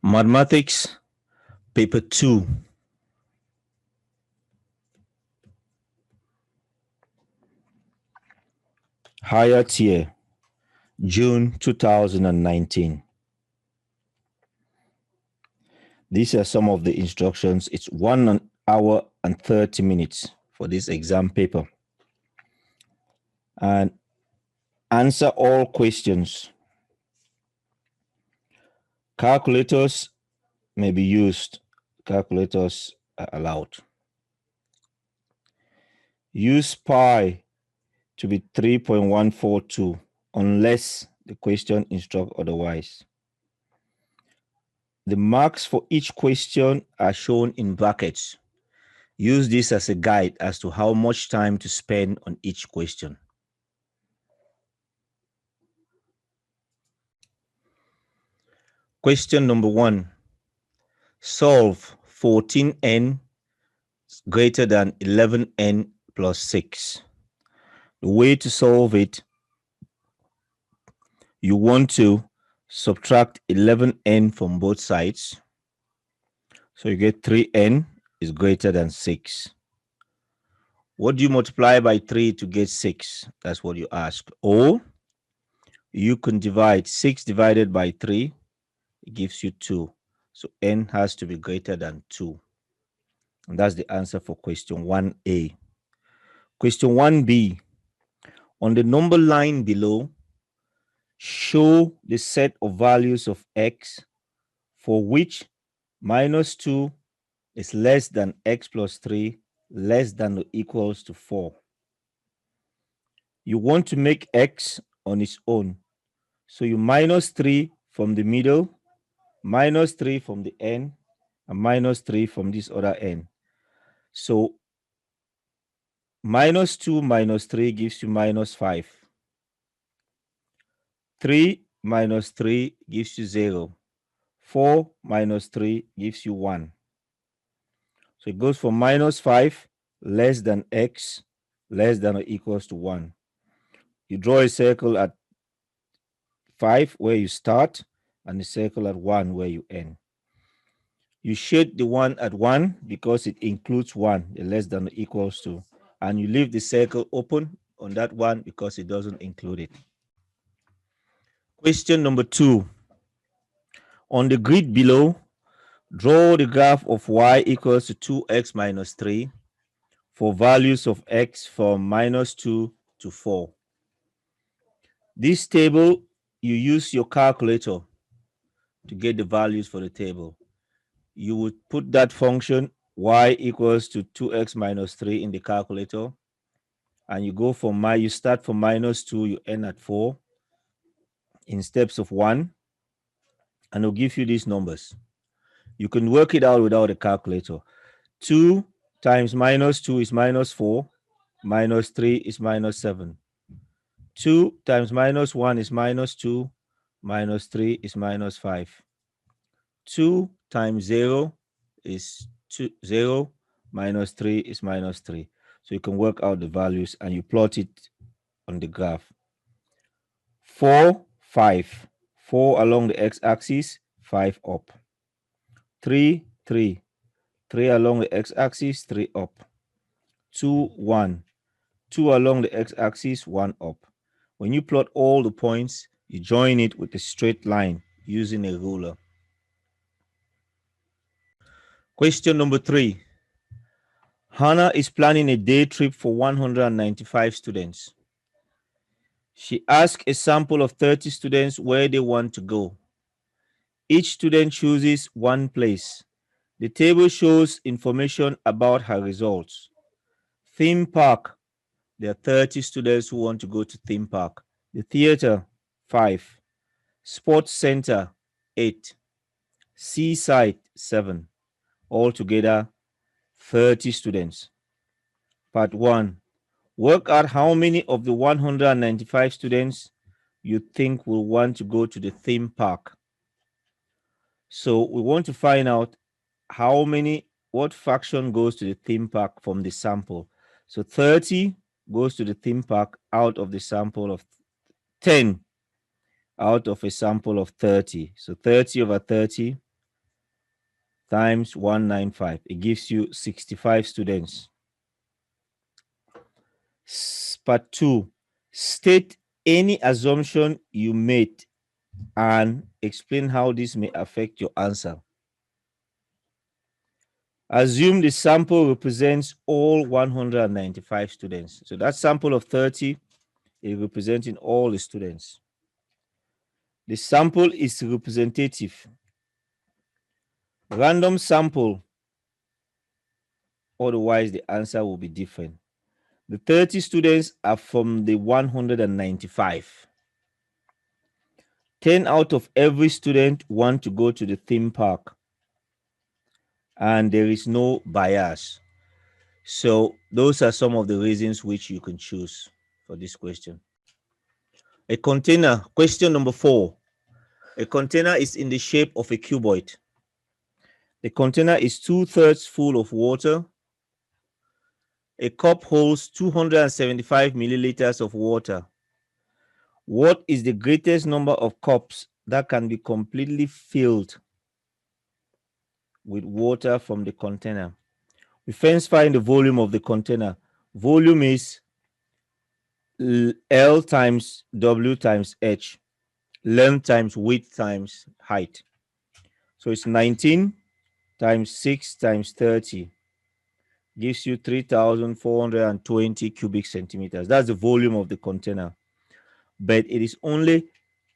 Mathematics, paper 2. Higher tier, June 2019. These are some of the instructions. It's 1 hour and 30 minutes for this exam paper. And answer all questions. Calculators may be used. Calculators are allowed. Use pi to be 3.142 unless the question instructs otherwise. The marks for each question are shown in brackets. Use this as a guide as to how much time to spend on each question. Question number 1. Solve 14n greater than 11n plus 6. The way to solve it, you want to subtract 11n from both sides. So you get 3n is greater than 6. What do you multiply by 3 to get 6? That's what you ask. Or you can divide 6 divided by 3. It gives you 2. So n has to be greater than 2. And that's the answer for question 1a. Question 1b. On the number line below, show the set of values of x for which minus 2 is less than x plus 3 less than or equals to 4. You want to make x on its own. So you minus 3 from the middle, minus 3 from the end, and minus 3 from this other end. So minus 2 minus 3 gives you minus 5. 3 minus 3 gives you 0. 4 minus 3 gives you 1. So it goes from minus 5 less than x less than or equals to 1. You draw a circle at 5 where you start and a circle at 1 where you end. You shade the one at 1 because it includes 1, the less than or equals to, and you leave the circle open on that one because it doesn't include it. Question number 2. On the grid below, draw the graph of y equals to 2x minus 3 for values of x from minus 2 to 4. This table, you use your calculator to get the values for the table. You would put that function y equals to 2x minus 3 in the calculator, and you go from you start from minus 2, you end at 4 in steps of 1, and it'll give you these numbers. You can work it out without a calculator. 2 times minus 2 is minus 4, minus 3 is minus 7. 2 times minus 1 is minus 2, minus 3 is minus 5. 2 times 0 is 0, minus 3 is minus 3. So you can work out the values and you plot it on the graph. 4, 5. 4 along the x-axis, 5 up. 3, 3. 3 along the x-axis, 3 up. 2, 1. 2 along the x-axis, 1 up. When you plot all the points, you join it with a straight line using a ruler. Question number 3. Hannah is planning a day trip for 195 students. She asked a sample of 30 students where they want to go. Each student chooses one place. The table shows information about her results. Theme park. There are 30 students who want to go to theme park. The theater, 5. Sports center, 8. Seaside, 7. Altogether, 30 students. Part 1. Work out how many of the 195 students you think will want to go to the theme park. So we want to find out what fraction goes to the theme park from the sample. So 30 goes to the theme park out of the sample of 10 out of a sample of 30. So 30 over 30 times 195. It gives you 65 students. Part 2. State any assumption you made and explain how this may affect your answer. Assume the sample represents all 195 students. So that sample of 30 is representing all the students. The sample is representative. Random sample, otherwise the answer will be different. The 30 students are from the 195. 10 out of every student want to go to the theme park, and there is no bias. So those are some of the reasons which you can choose for this question. A container, question number 4. A container is in the shape of a cuboid. The container is 2/3 full of water. A cup holds 275 milliliters of water. What is the greatest number of cups that can be completely filled with water from the container? We first find the volume of the container. Volume is L times W times H. Length times width times height. So it's 19 times 6 times 30 gives you 3,420 cubic centimeters. That's the volume of the container. But it is only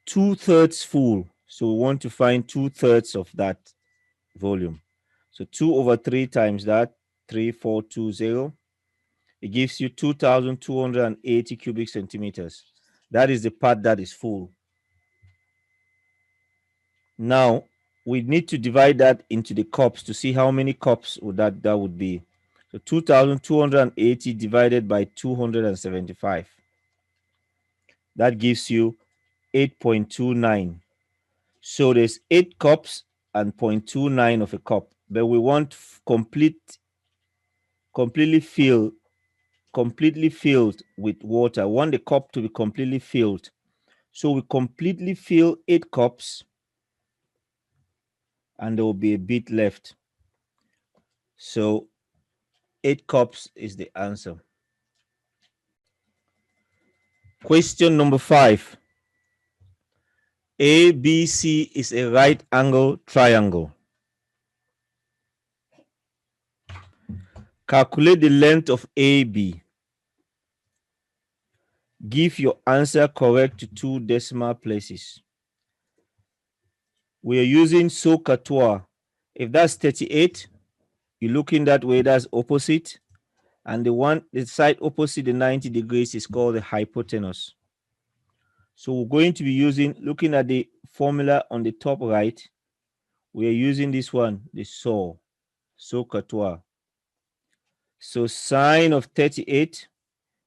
2/3 full. So we want to find 2/3 of that volume. So 2 over 3 times that, 3,420. It gives you 2,280 cubic centimeters. That is the part that is full. Now, we need to divide that into the cups to see how many cups that would be. So 2,280 divided by 275. That gives you 8.29. So there's 8 cups and 0.29 of a cup. But we want completely filled with water. We want the cup to be completely filled. So we completely fill 8 cups and there will be a bit left. So 8 cups is the answer. Question number 5. ABC is a right angle triangle. Calculate the length of AB. Give your answer correct to 2 decimal places. We are using SOHCAHTOA. If that's 38, you're looking that way, that's opposite. And the side opposite the 90 degrees is called the hypotenuse. So we're going to be looking at the formula on the top right. We are using this one, the SOHCAHTOA. So sine of 38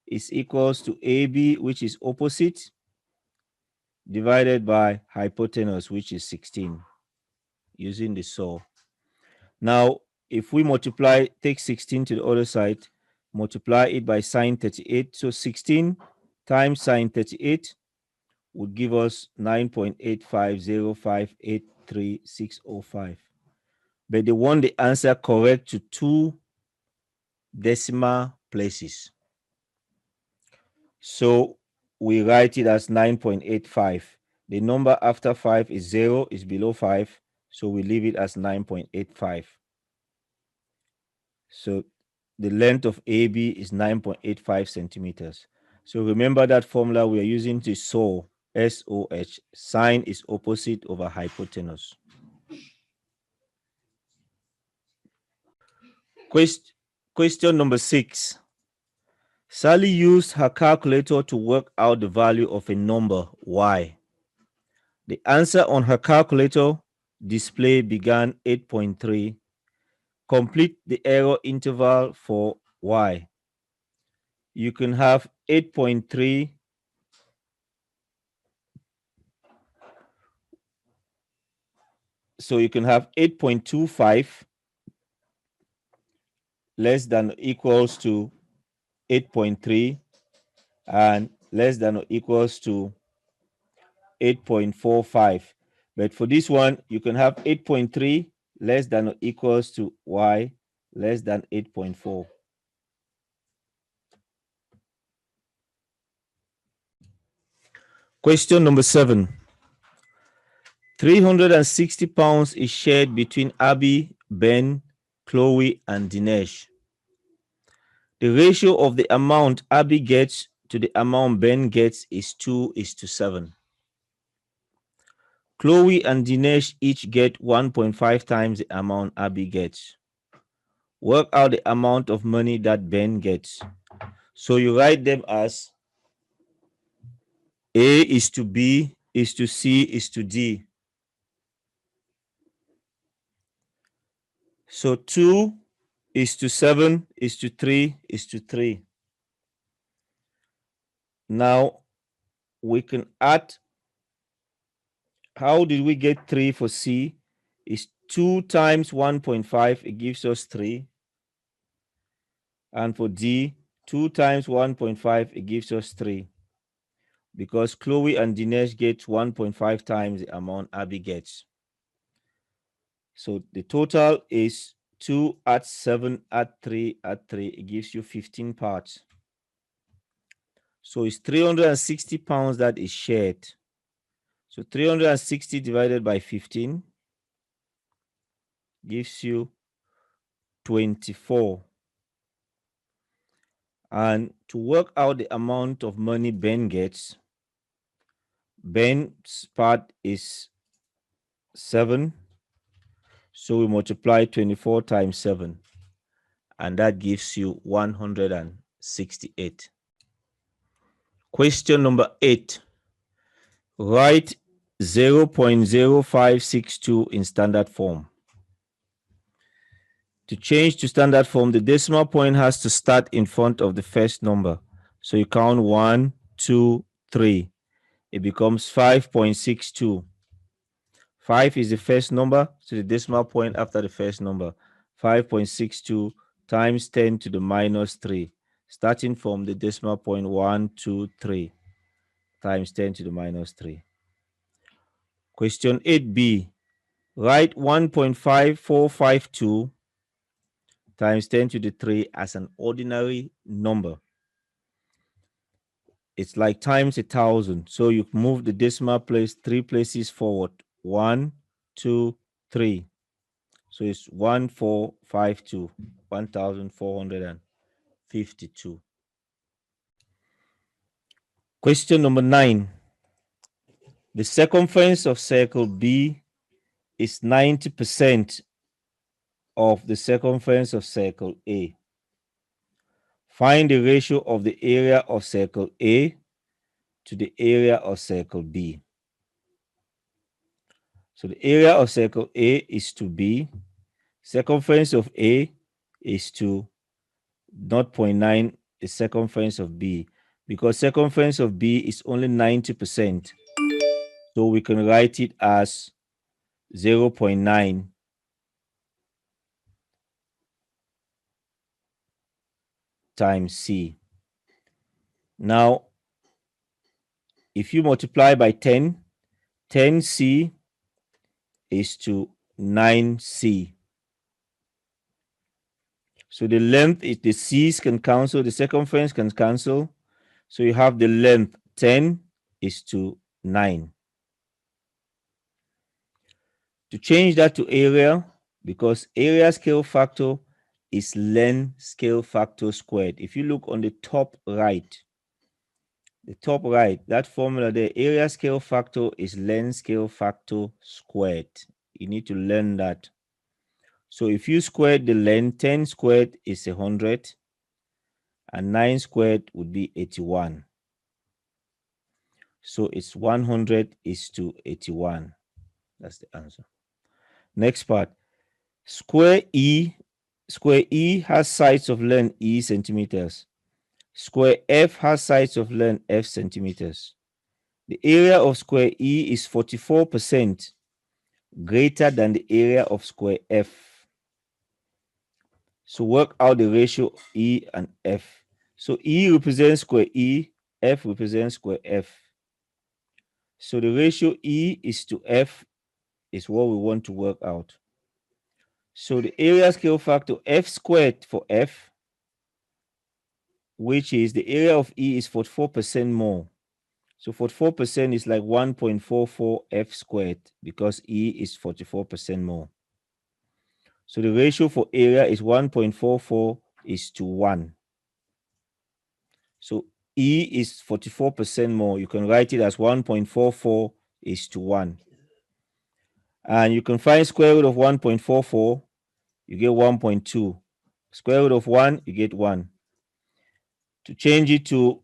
is equals to AB, which is opposite, divided by hypotenuse, which is 16, using the SAW. Now, if we take 16 to the other side, multiply it by sine 38. So 16 times sine 38 would give us 9.850583605. But they want the answer correct to 2 decimal places. So we write it as 9.85. The number after 5 is 0, is below 5. So we leave it as 9.85. So the length of AB is 9.85 centimeters. So remember that formula we are using to SOH, S-O-H. Sine is opposite over hypotenuse. Question number 6. Sally used her calculator to work out the value of a number y. The answer on her calculator display began 8.3. Complete the error interval for y. You can have 8.3 so you can have 8.25 less than or equals to 8.3 and less than or equals to 8.45. But for this one, you can have 8.3 less than or equals to y less than 8.4. Question number 7. 360 pounds is shared between Abby, Ben, Chloe, and Dinesh. The ratio of the amount Abby gets to the amount Ben gets is 2:7. Chloe and Dinesh each get 1.5 times the amount Abby gets. Work out the amount of money that Ben gets. So you write them as A is to B is to C is to D. So 2:7 is to 3 is to 3. Now we can add. How did we get 3 for C? Is 2 times 1.5, it gives us 3. And for D, 2 times 1.5, it gives us 3. Because Chloe and Dinesh get 1.5 times the amount Abby gets. So the total is 2 add 7 add 3 add 3. It gives you 15 parts. So it's 360 pounds that is shared. So 360 divided by 15 gives you 24. And to work out the amount of money Ben gets, Ben's part is 7. So we multiply 24 times 7. And that gives you 168. Question number 8. Write 0.0562 in standard form. To change to standard form, the decimal point has to start in front of the first number. So you count 1, 2, 3. It becomes 5.62. 5 is the first number, so the decimal point after the first number. 5.62 times 10 to the minus 3. Starting from the decimal point 1, 2, 3 times 10 to the minus 3. Question 8b. Write 1.5452 times 10 to the 3 as an ordinary number. It's like times 1,000. So you move the decimal place 3 places forward. 1, 2, 3. So it's 1452. 1,452. Question number 9. The circumference of circle B is 90% of the circumference of circle A. Find the ratio of the area of circle A to the area of circle B. So the area of circle A is to B. Circumference of A is to 0.9 the circumference of B. Because circumference of B is only 90%. So we can write it as 0.9 times C. Now, if you multiply by 10, 10C is to 9C. So the length is the C's can cancel, the circumference can cancel. So you have the length 10 is to 9. To change that to area, because area scale factor is length scale factor squared. If you look on the top right, that formula there, area scale factor is length scale factor squared. You need to learn that. So if you square the length, 10 squared is 100, and 9 squared would be 81. So it's 100 is to 81. That's the answer. Next part. Square E has sides of length E centimeters. Square F has sides of length F centimeters. The area of square E is 44% greater than the area of square F. So work out the ratio E and F. So E represents square E, F represents square F. So the ratio E is to F is what we want to work out. So the area scale factor F squared for F, which is the area of E, is 44% more. So 44% is like 1.44 F squared because E is 44% more. So the ratio for area is 1.44 is to 1. So E is 44% more. You can write it as 1.44 is to 1. And you can find square root of 1.44, you get 1.2. Square root of 1, you get 1. To change it to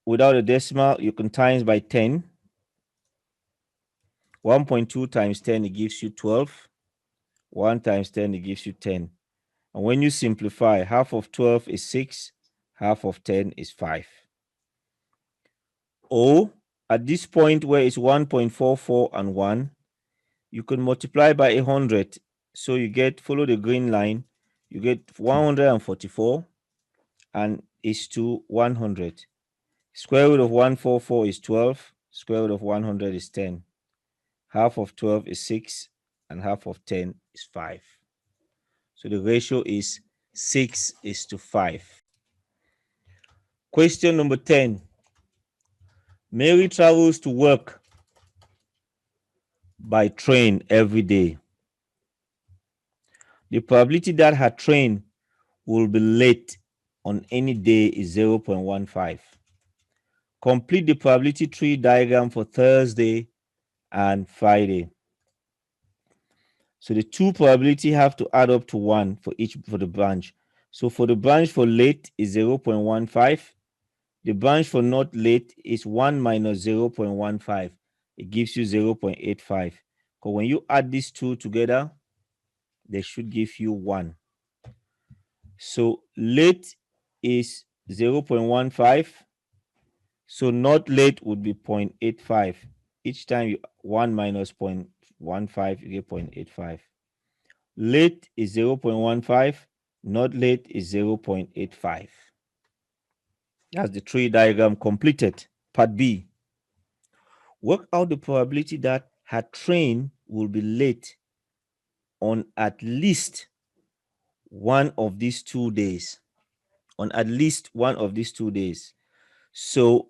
without a decimal, you can times by 10. 1.2 times 10, it gives you 12. 1 times 10, it gives you 10. And when you simplify, half of 12 is 6, half of 10 is 5. Or at this point where it's 1.44 and 1, you can multiply by 100. So you get, follow the green line, you get 144 and is to 100. Square root of 144 is 12. Square root of 100 is 10. Half of 12 is 6 and half of 10 is 5. So the ratio is 6 is to 5. Question number 10. Mary travels to work by train every day. The probability that her train will be late on any day is 0.15. Complete the probability tree diagram for Thursday and Friday. So the two probability have to add up to 1 for each for the branch. So for the branch for late is 0.15. The branch for not late is 1 minus 0.15. It gives you 0.85. Because when you add these two together, they should give you 1. So late is 0.15. So not late would be 0.85. Each time you 1 minus 0.15, you get 0.85. Late is 0.15. Not late is 0.85. That's the tree diagram completed. Part B. Work out the probability that her train will be late on at least one of these 2 days. On at least one of these 2 days. So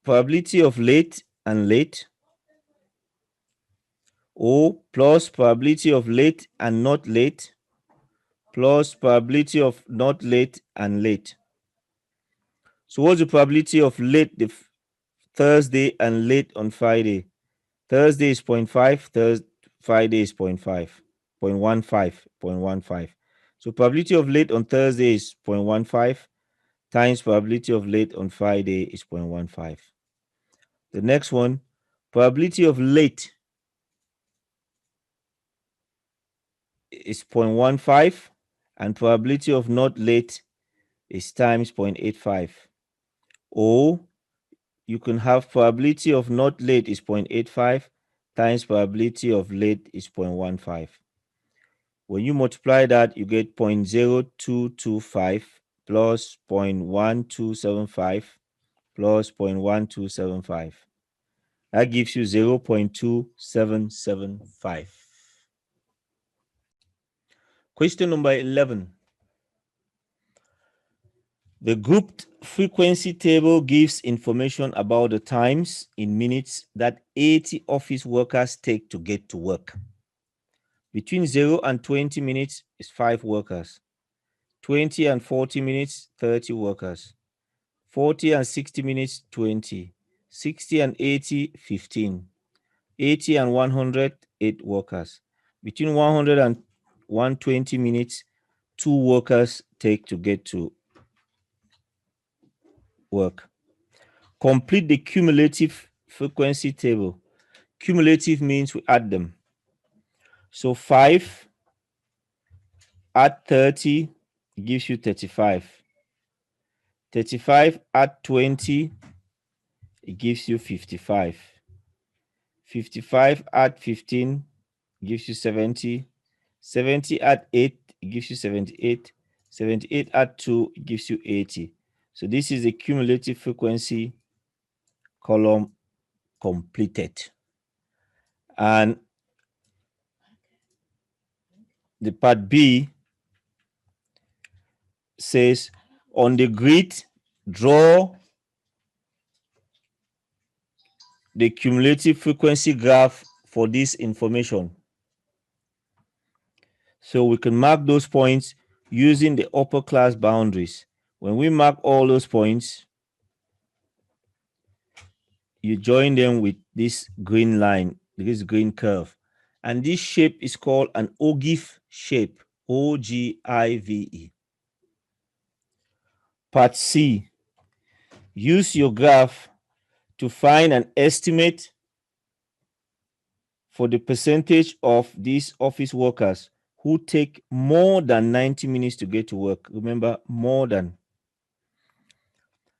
probability of late and late, or plus probability of late and not late, plus probability of not late and late. So what's the probability of late the Thursday and late on Friday? Thursday is 0.5, Friday is 0.5, 0.15. So probability of late on Thursday is 0.15 times probability of late on Friday is 0.15. The next one, probability of late is 0.15 and probability of not late is times 0.85. Or you can have probability of not late is 0.85 times probability of late is 0.15. When you multiply that, you get 0.0225 plus 0.1275 plus 0.1275. That gives you 0.2775. Question number 11. The grouped frequency table gives information about the times in minutes that 80 office workers take to get to work. Between 0 and 20 minutes is 5 workers. 20 and 40 minutes, 30 workers. 40 and 60 minutes, 20. 60 and 80, 15. 80 and 100, 8 workers. Between 100 and 120 minutes, 2 workers take to get to work. Complete the cumulative frequency table. Cumulative means we add them. So 5 add 30 gives you 35. 35 add 20, it gives you 55. 55 add 15 gives you 70. 70 add 8, it gives you 78. 78 add 2, it gives you 80. So this is a cumulative frequency column completed. And the part B says, on the grid, draw the cumulative frequency graph for this information. So we can mark those points using the upper class boundaries. When we mark all those points, you join them with this green line, this green curve. And this shape is called an ogive shape, O-G-I-V-E. Part C, use your graph to find an estimate for the percentage of these office workers who take more than 90 minutes to get to work. Remember, more than.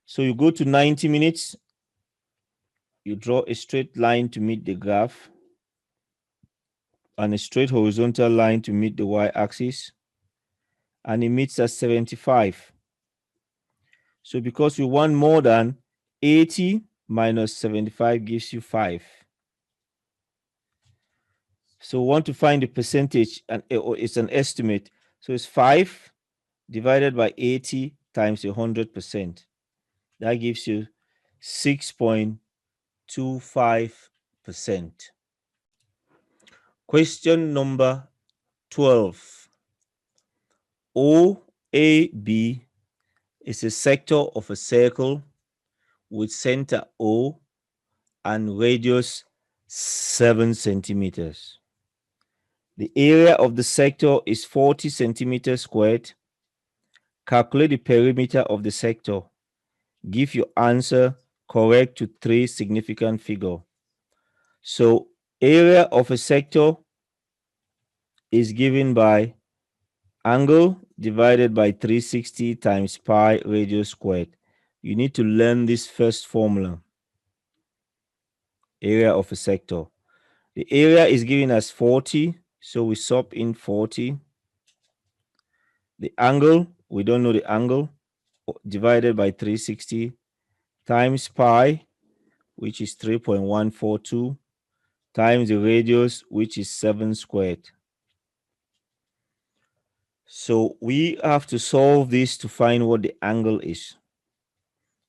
So you go to 90 minutes, you draw a straight line to meet the graph and a straight horizontal line to meet the y-axis, and it meets at 75. So because we want more than, 80 minus 75 gives you 5. So we want to find the percentage, and it's an estimate. So it's 5 divided by 80 times 100%. That gives you 6.25%. Question number 12. OAB is a sector of a circle with center O and radius 7 centimeters. The area of the sector is 40 centimeters squared. Calculate the perimeter of the sector. Give your answer correct to 3 significant figures. So area of a sector is given by angle divided by 360 times pi radius squared. You need to learn this first formula. Area of a sector. The area is given as 40, so we sub in 40. The angle, we don't know the angle, divided by 360 times pi, which is 3.142, times the radius, which is 7 squared. So we have to solve this to find what the angle is.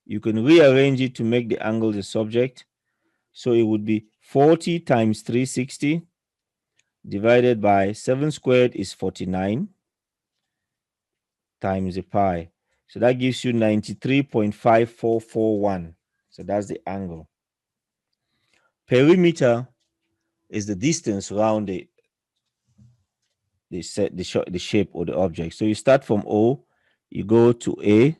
You can rearrange it to make the angle the subject. So it would be 40 times 360 divided by 7 squared is 49 times the pi. So that gives you 93.5441. So that's the angle. Perimeter is the distance around the shape or the object. So you start from O, you go to A,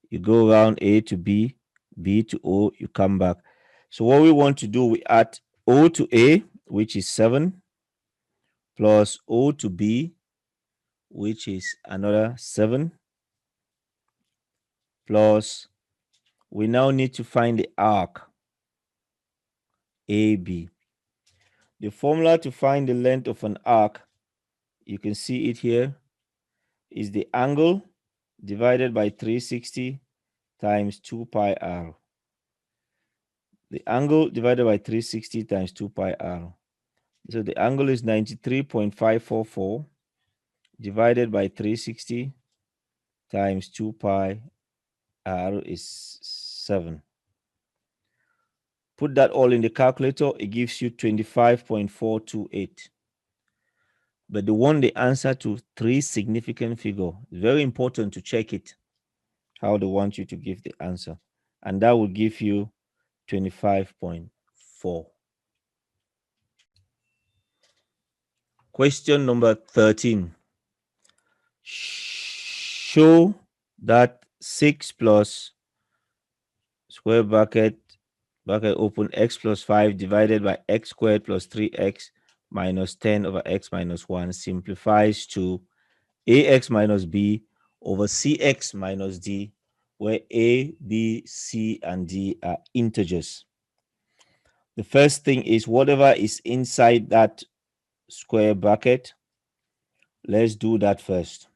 you go around A to B, B to O, you come back. So what we want to do, we add O to A, which is 7, plus O to B, which is another 7, plus we now need to find the arc AB. The formula to find the length of an arc, you can see it here, is the angle divided by 360 times 2 pi r. The angle divided by 360 times 2 pi r. So the angle is 93.544 divided by 360 times 2 pi r is 7. Put that all in the calculator, it gives you 25.428. But they want the answer to 3 significant figures. It's very important to check it, how they want you to give the answer. And that will give you 25.4. Question number 13. Show that 6 plus square bracket open x plus 5 divided by x squared plus 3x minus 10 over x minus 1 simplifies to ax minus b over cx minus d, where a, b, c, and d are integers. The first thing is whatever is inside that square bracket, let's do that first.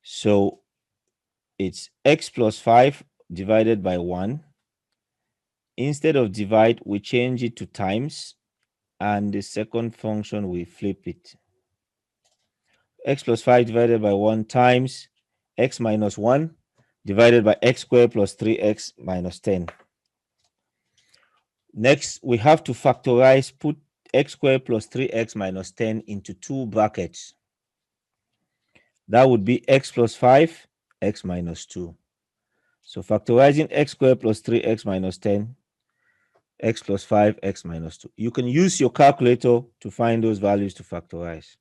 So it's x plus 5 divided by 1. Instead of divide, we change it to times, and the second function we flip it. x plus 5 divided by 1 times x minus 1 divided by x squared plus 3x minus 10. Next, we have to factorize, put x squared plus 3x minus 10 into two brackets. That would be x plus 5, x minus 2. So factorizing x squared plus 3x minus 10, x plus 5, x minus 2. You can use your calculator to find those values to factorize.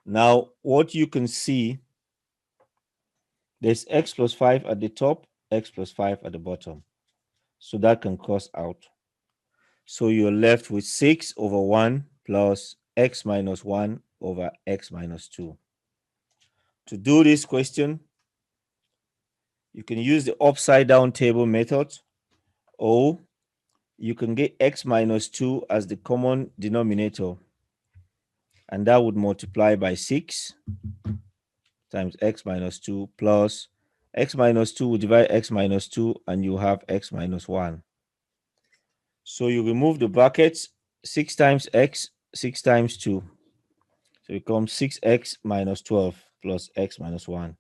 Now, what you can see, there's x plus 5 at the top, x plus 5 at the bottom. So that can cross out. So you're left with 6 over 1 plus x minus 1 over x minus 2. To do this question, you can use the upside down table method, or you can get x minus 2 as the common denominator, and that would multiply by 6 times x minus 2 plus x minus 2 will divide x minus 2, and you have x minus 1. So you remove the brackets, 6 times x, 6 times 2. So it becomes 6x minus 12 plus x minus 1.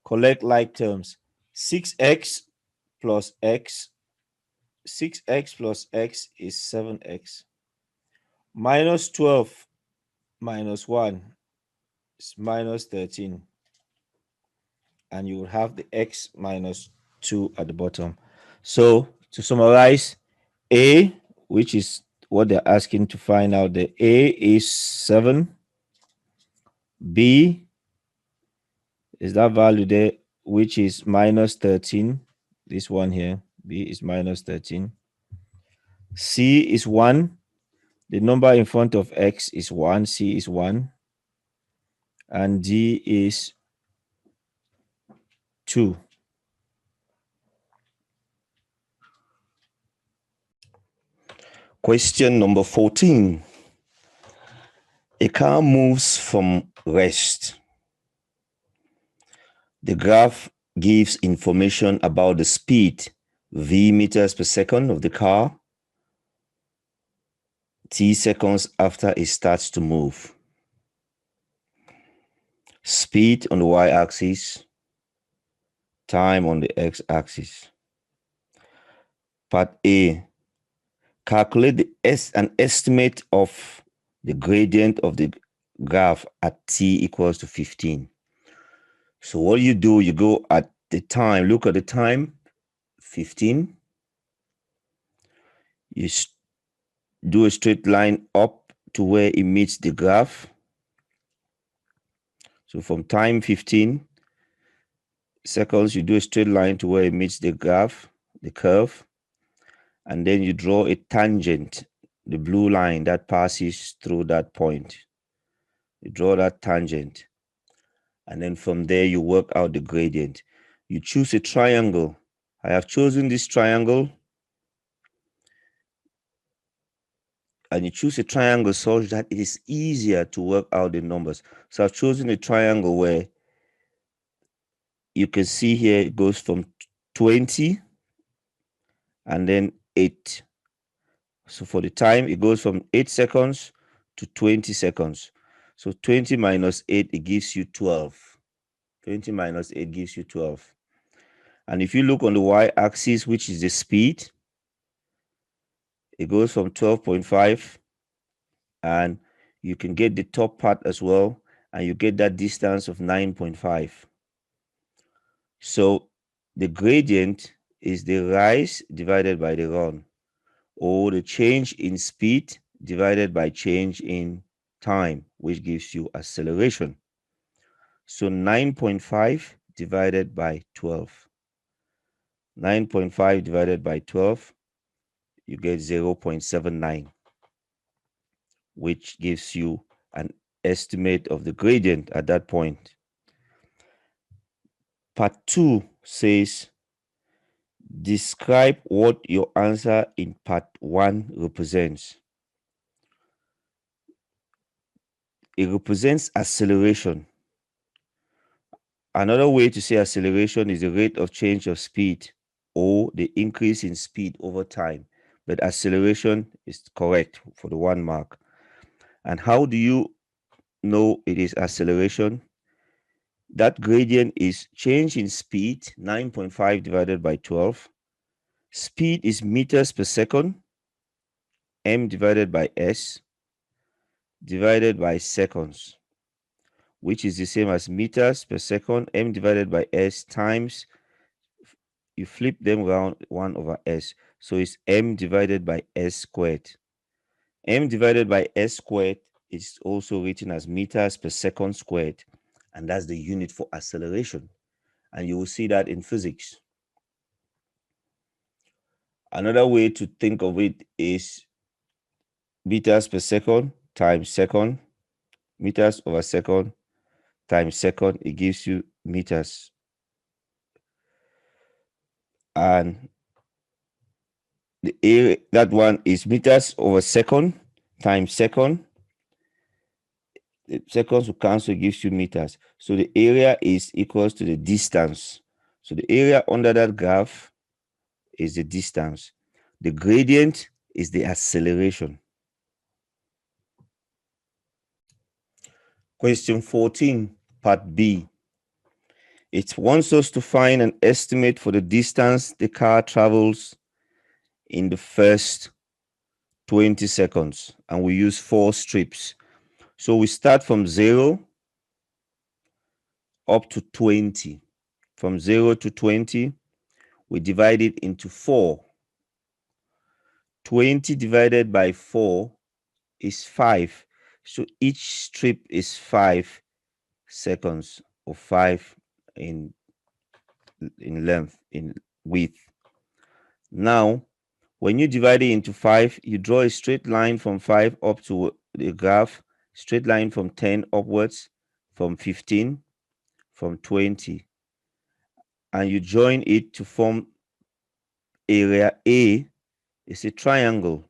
Collect like terms. 6x plus x, 6x plus x is 7x. Minus 12 minus 1 is minus 13. And you will have the x minus 2 at the bottom. So to summarize, A, which is what they're asking to find out, the A is 7. B is that value there, which is minus 13. This one here, B is minus 13. C is 1. The number in front of x is 1. C is 1. And D is 2. Question number 14. A car moves from rest. The graph gives information about the speed, v meters per second of the car, t seconds after it starts to move. Speed on the y-axis, time on the x-axis. Part A. Calculate an estimate of the gradient of the graph at t equals to 15. So what you do, you go at the time, look at the time, 15. You do a straight line up to where it meets the graph. So from time 15 seconds, you do a straight line to where it meets the graph, the curve. And then you draw a tangent, the blue line that passes through that point. You draw that tangent. And then from there, you work out the gradient. You choose a triangle. I have chosen this triangle. And you choose a triangle such that it is easier to work out the numbers. So I've chosen a triangle where you can see here it goes from 20 and then 8. So for the time, it goes from 8 seconds to 20 seconds. So 20 minus 8, it gives you 12. 20 minus 8 gives you 12. And if you look on the y-axis, which is the speed, it goes from 12.5, and you can get the top part as well, and you get that distance of 9.5. So the gradient is the rise divided by the run, or the change in speed divided by change in time, which gives you acceleration. So 9.5 divided by 12. 9.5 divided by 12, you get 0.79, which gives you an estimate of the gradient at that point. Part 2 says, describe what your answer in part 1 represents. It represents acceleration. Another way to say acceleration is the rate of change of speed, or the increase in speed over time. But acceleration is correct for the 1 mark. And how do you know it is acceleration. That gradient is change in speed, 9.5 divided by 12. Speed is meters per second, m divided by s, divided by seconds, which is the same as meters per second, m divided by s times, you flip them around 1 over s. So it's m divided by s squared. M divided by s squared is also written as meters per second squared. And that's the unit for acceleration. And you will see that in physics. Another way to think of it is meters per second times second, meters over second times second. It gives you meters. And the area, that one is meters over second times second. The seconds will cancel, gives you meters. So the area is equals to the distance. So the area under that graph is the distance. The gradient is the acceleration. Question 14, part B. It wants us to find an estimate for the distance the car travels in the first 20 seconds. And we use 4 strips. So we start from 0 up to 20. From 0 to 20, we divide it into 4. 20 divided by 4 is 5. So each strip is 5 seconds, or 5 in length, in width. Now, when you divide it into 5, you draw a straight line from 5 up to the graph, straight line from 10 upwards, from 15, from 20. And you join it to form area A is a triangle.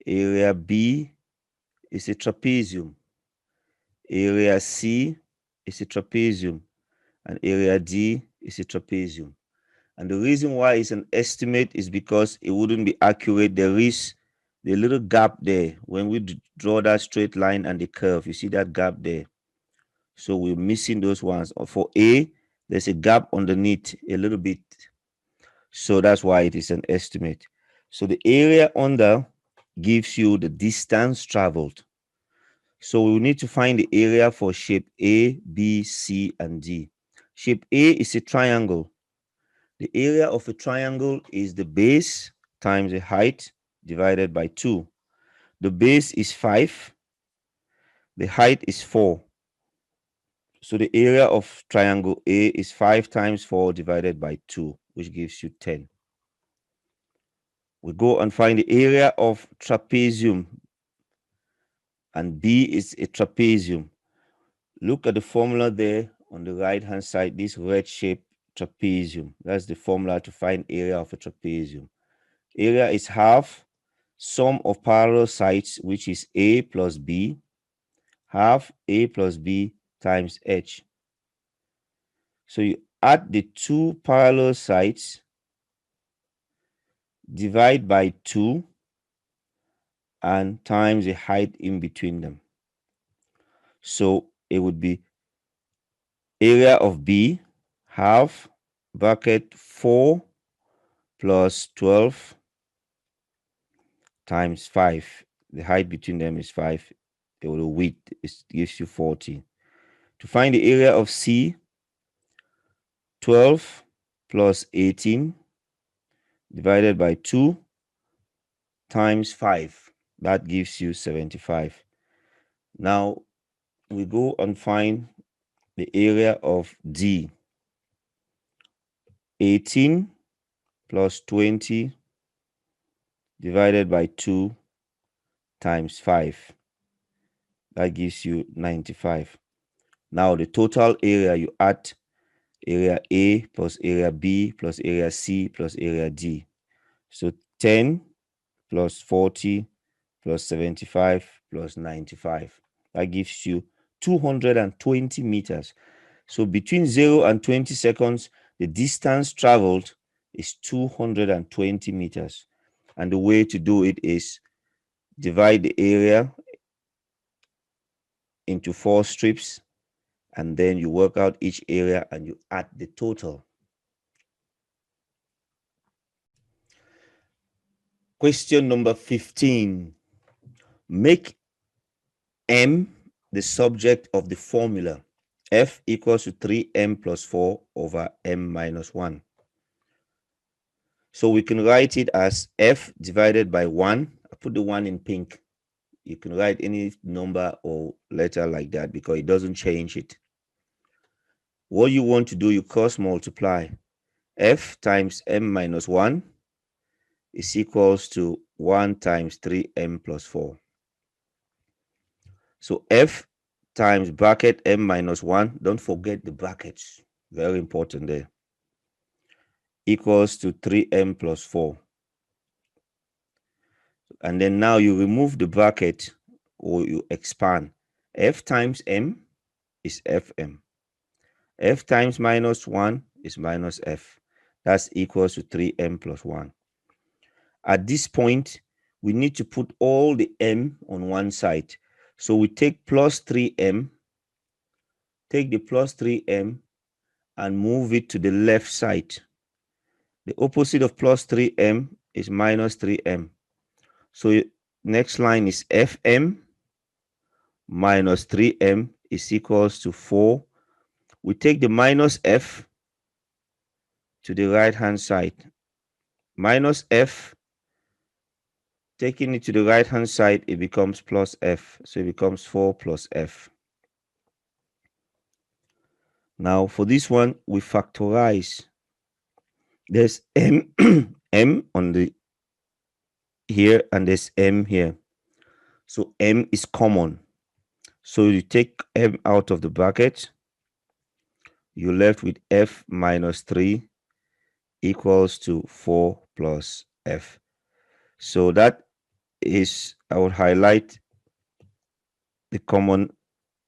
Area B is a trapezium. Area C is a trapezium. And area D is a trapezium. And the reason why it's an estimate is because it wouldn't be accurate. There is the little gap there. When we draw that straight line and the curve, you see that gap there. So we're missing those ones. For A, there's a gap underneath a little bit. So that's why it is an estimate. So the area under gives you the distance traveled. So we need to find the area for shape A, B, C, and D. Shape A is a triangle. The area of a triangle is the base times the height divided by 2. The base is 5. The height is 4. So the area of triangle A is 5 times 4 divided by 2, which gives you 10. We go and find the area of trapezium, and B is a trapezium. Look at the formula there on the right hand side, this red shaped trapezium. That's the formula to find area of a trapezium. Area is half sum of parallel sides, which is A plus B, half A plus B times H. So you add the 2 parallel sides, divide by 2, and times the height in between them. So it would be area of B, half bracket 4 plus 12 times 5. The height between them is 5. The width gives you 40. To find the area of C, 12 plus 18 divided by 2 times 5. That gives you 75. Now we go and find the area of D. 18 plus 20 divided by 2 times 5. That gives you 95. Now the total area, you add area A plus area B plus area C plus area D. So 10 plus 40 plus 75 plus 95. That gives you 220 meters. So between 0 and 20 seconds, the distance traveled is 220 meters. And the way to do it is divide the area into 4 strips, and then you work out each area and you add the total. Question number 15. Make M the subject of the formula F equals to 3M plus 4 over M minus 1. So we can write it as F divided by 1. I put the 1 in pink. You can write any number or letter like that because it doesn't change it. What you want to do, you cross multiply. F times M minus 1 is equals to 1 times 3M plus 4. So F times bracket M minus 1, don't forget the brackets, very important there, equals to 3M plus 4. And then now you remove the bracket or you expand. F times M is Fm. F times minus 1 is minus F. That's equals to 3M plus 1. At this point, we need to put all the M on one side. So we take plus 3M, take the plus 3M and move it to the left side. The opposite of plus 3M is minus 3M. So next line is Fm minus 3M is equals to 4. We take the minus F to the right-hand side. Minus F, taking it to the right-hand side, it becomes plus F. So it becomes 4 plus F. Now for this one, we factorize. There's M, M on the here and there's M here. So M is common. So you take M out of the bracket. You're left with F minus 3 equals to 4 plus F. So that is, I would highlight the common,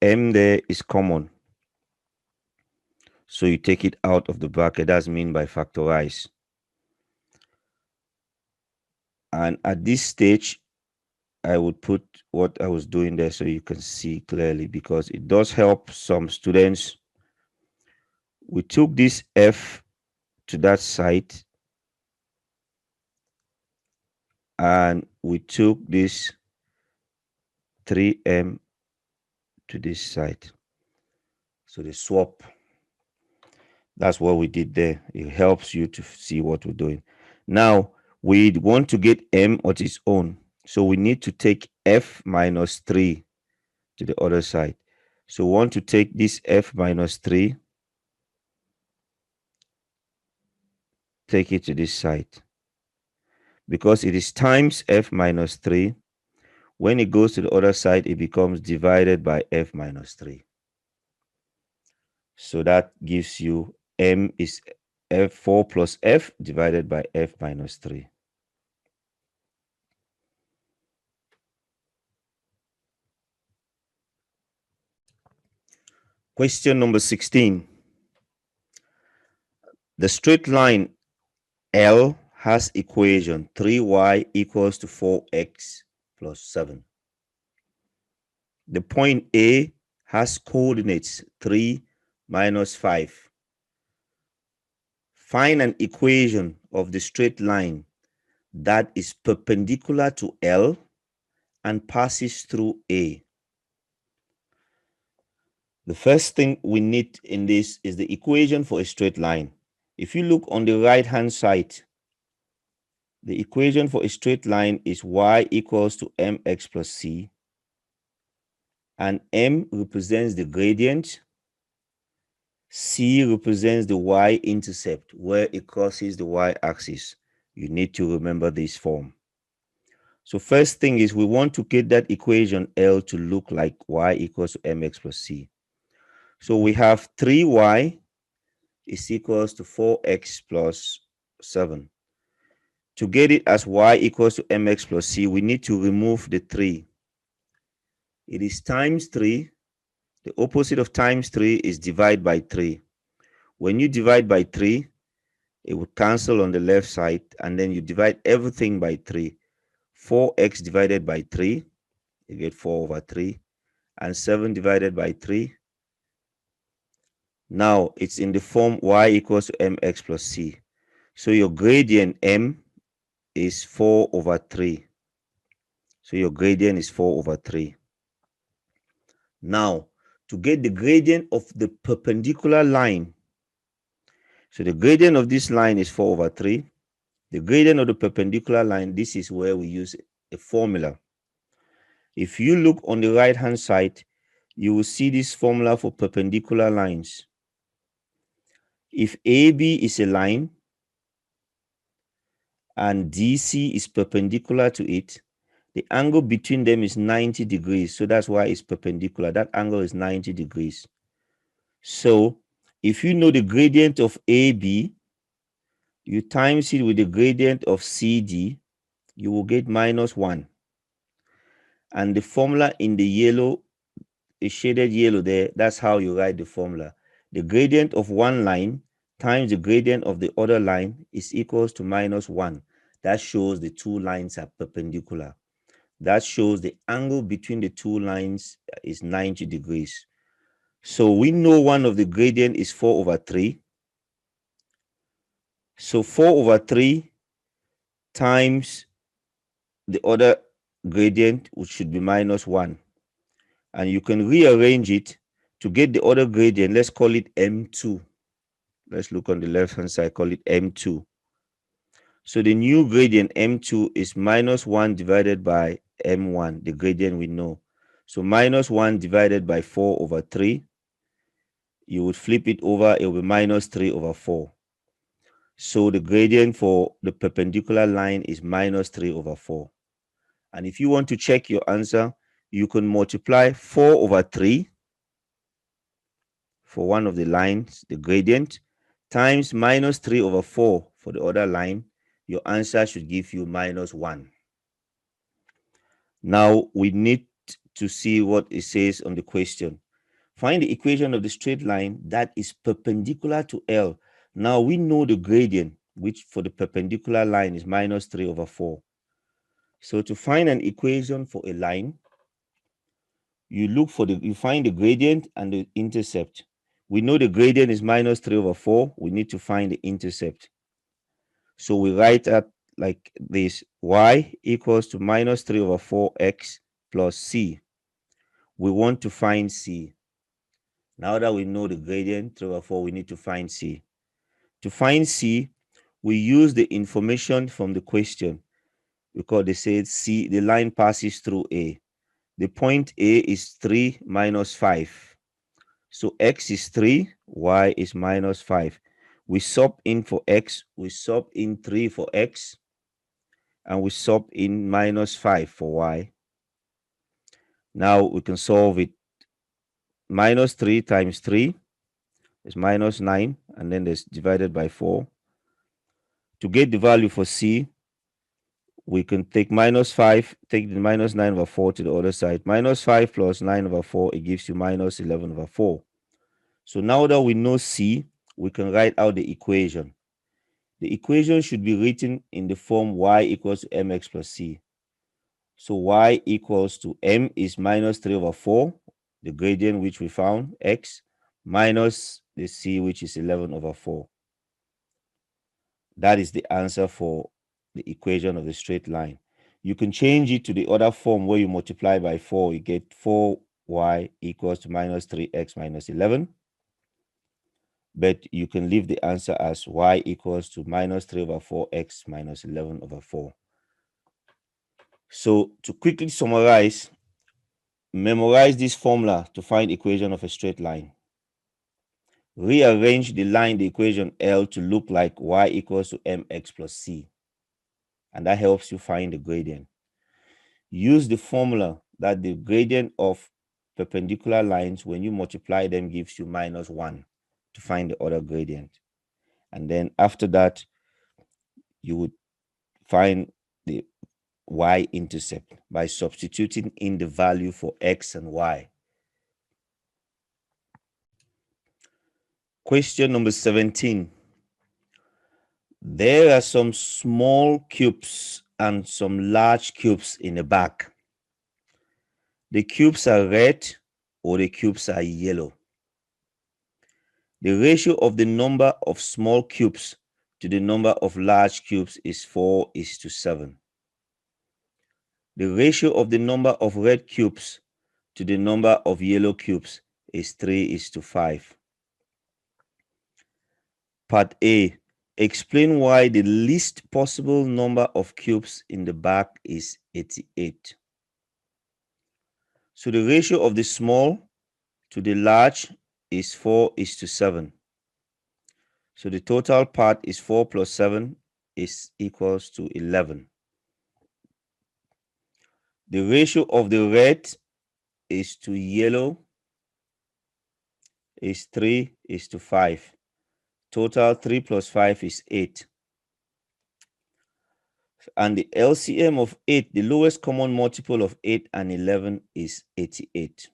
M there is common. So you take it out of the bracket. That's mean by factorize. And at this stage, I would put what I was doing there so you can see clearly, because it does help some students. We took this F to that side and we took this 3M to this side. So the swap, that's what we did there. It helps you to see what we're doing. Now we want to get M on its own. So we need to take F minus 3 to the other side. So we want to take this F minus 3, take it to this side. Because it is times F minus 3, when it goes to the other side, it becomes divided by F minus 3. So that gives you M is F4 plus F divided by F minus 3. Question number 16. The straight line L has equation 3y equals to 4x plus 7. The point A has coordinates 3 minus 5. Find an equation of the straight line that is perpendicular to L and passes through A. The first thing we need in this is the equation for a straight line. If you look on the right-hand side, the equation for a straight line is y equals to mx plus c, and m represents the gradient, c represents the y-intercept where it crosses the y-axis. You need to remember this form. So first thing is we want to get that equation L to look like y equals to mx plus c. So we have 3y is equals to 4x plus 7. To get it as y equals to mx plus c, we need to remove the 3. It is times 3. The opposite of times 3 is divide by 3. When you divide by 3, it will cancel on the left side, and then you divide everything by 3. 4x divided by 3, you get 4 over 3. and 7 divided by 3. Now it's in the form y equals to mx plus c. So your gradient m is 4 over 3. So your gradient is 4 over 3. Now, to get the gradient of the perpendicular line, so the gradient of this line is 4 over 3. The gradient of the perpendicular line, this is where we use a formula. If you look on the right hand side, you will see this formula for perpendicular lines. If AB is a line and DC is perpendicular to it, the angle between them is 90 degrees. So that's why it's perpendicular. That angle is 90 degrees. So if you know the gradient of AB, you times it with the gradient of CD, you will get -1. And the formula in the yellow, the shaded yellow there, that's how you write the formula. The gradient of one line times the gradient of the other line is equals to -1. That shows the two lines are perpendicular. That shows the angle between the two lines is 90 degrees. So we know one of the gradient is 4 over 3. So 4 over 3 times the other gradient, which should be -1. And you can rearrange it to get the other gradient. Let's call it M2. Let's look on the left hand side, call it M2. So the new gradient M2 is -1 divided by M1, the gradient we know. So -1 divided by 4 over 3. You would flip it over, it will be -3 over 4. So the gradient for the perpendicular line is -3 over 4. And if you want to check your answer, you can multiply 4 over 3 for one of the lines, the gradient, times -3 over 4 for the other line. Your answer should give you -1. Now we need to see what it says on the question. Find the equation of the straight line that is perpendicular to L. Now we know the gradient, which for the perpendicular line is -3 over 4. So to find an equation for a line, you find the gradient and the intercept. We know the gradient is -3 over 4. We need to find the intercept. So we write out like this: y equals to -3 over 4x plus c. We want to find c. Now that we know the gradient 3 over 4, we need to find c. To find c, we use the information from the question, because they said c, the line passes through A. The point A is 3 minus 5. So x is 3, y is -5. We sub in for x, we sub in 3 for x, and we sub in -5 for y. Now we can solve it. -3 times 3 is -9, and then there's divided by 4. To get the value for c, we can take -5, take the -9 over 4 to the other side. -5 plus 9 over 4, it gives you -11 over 4. So now that we know c, we can write out the equation. The equation should be written in the form y equals to mx plus c. So y equals to m is -3 over 4, the gradient which we found, x, minus the c, which is 11 over 4. That is the answer for the equation of the straight line. You can change it to the other form where you multiply by 4. You get 4y equals to -3x minus 11. But you can leave the answer as y equals to -3 over 4x minus 11 over 4. So to quickly summarize, memorize this formula to find equation of a straight line. Rearrange the line, the equation L, to look like y equals to mx plus c. And that helps you find the gradient. Use the formula that the gradient of perpendicular lines, when you multiply them, gives you -1 to find the other gradient. And then after that, you would find the y-intercept by substituting in the value for x and y. Question number 17. There are some small cubes and some large cubes in the back. The cubes are red or the cubes are yellow. The ratio of the number of small cubes to the number of large cubes is 4:7. The ratio of the number of red cubes to the number of yellow cubes is 3:5. Part A. Explain why the least possible number of cubes in the back is 88. So the ratio of the small to the large is 4:7. So the total part is 4 plus 7 is equals to 11. The ratio of the red is to yellow is 3:5. Total 3 plus 5 is 8. And the LCM of 8, the lowest common multiple of 8 and 11 is 88.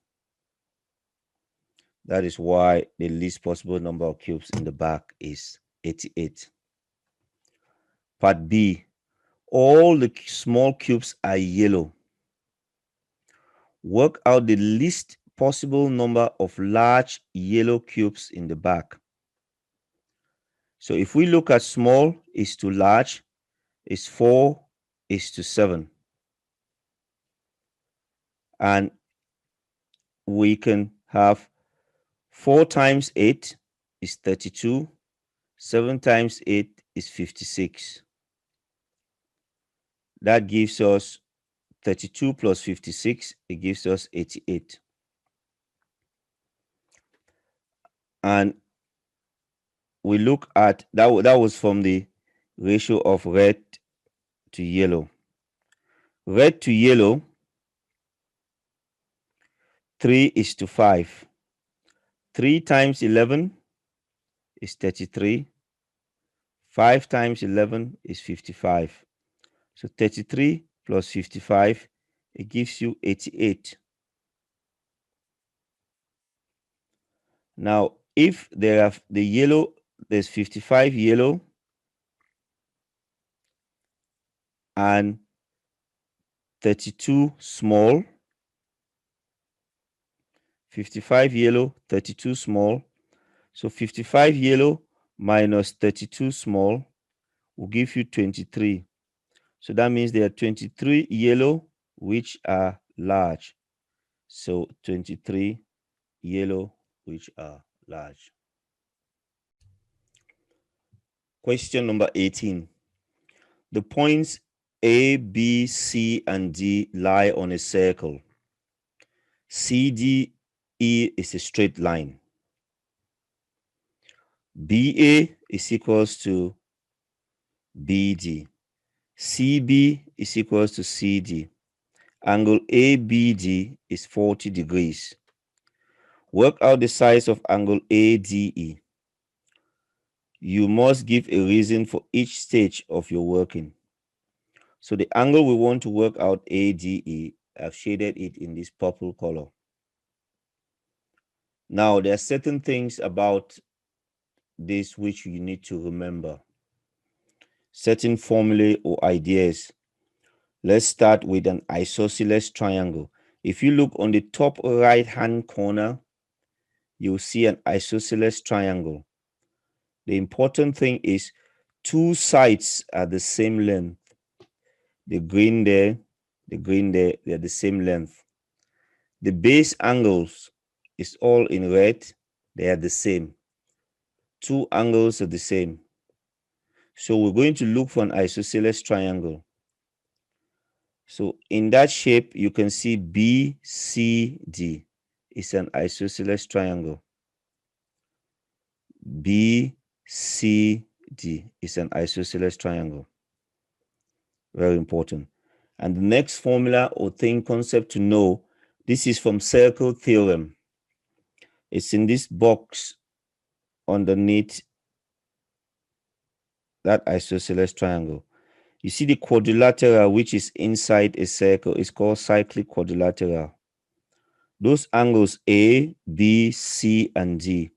That is why the least possible number of cubes in the back is 88. Part B. All the small cubes are yellow. Work out the least possible number of large yellow cubes in the back. So if we look at small is to large, is 4:7. And we can have 4 times 8 is 32. 7 times 8 is 56. That gives us 32 plus 56. It gives us 88. And we look at, that was from the ratio of red to yellow. Red to yellow, 3:5. 3 times 11 is 33. 5 times 11 is 55. So 33 plus 55, it gives you 88. Now, if there are the yellow, there's 55 yellow and 32 small. 55 yellow, 32 small. So 55 yellow minus 32 small will give you 23. So that means there are 23 yellow which are large. So 23 yellow which are large. Question number 18. The points A, B, C, and D lie on a circle. CDE is a straight line. BA is equals to BD. CB is equals to CD. Angle ABD is 40 degrees. Work out the size of angle ADE. You must give a reason for each stage of your working. So the angle we want to work out, ADE, I've shaded it in this purple color. Now, there are certain things about this which you need to remember. Certain formulae or ideas. Let's start with an isosceles triangle. If you look on the top right-hand corner, you'll see an isosceles triangle. The important thing is 2 sides are the same length. The green there, they're the same length. The base angles is all in red. They are the same. 2 angles are the same. So we're going to look for an isosceles triangle. So in that shape, you can see BCD is an isosceles triangle. BCD is an isosceles triangle. Very important. And the next formula or concept to know, this is from circle theorem. It's in this box underneath that isosceles triangle. You see the quadrilateral which is inside a circle is called cyclic quadrilateral. Those angles A, B, C, and D.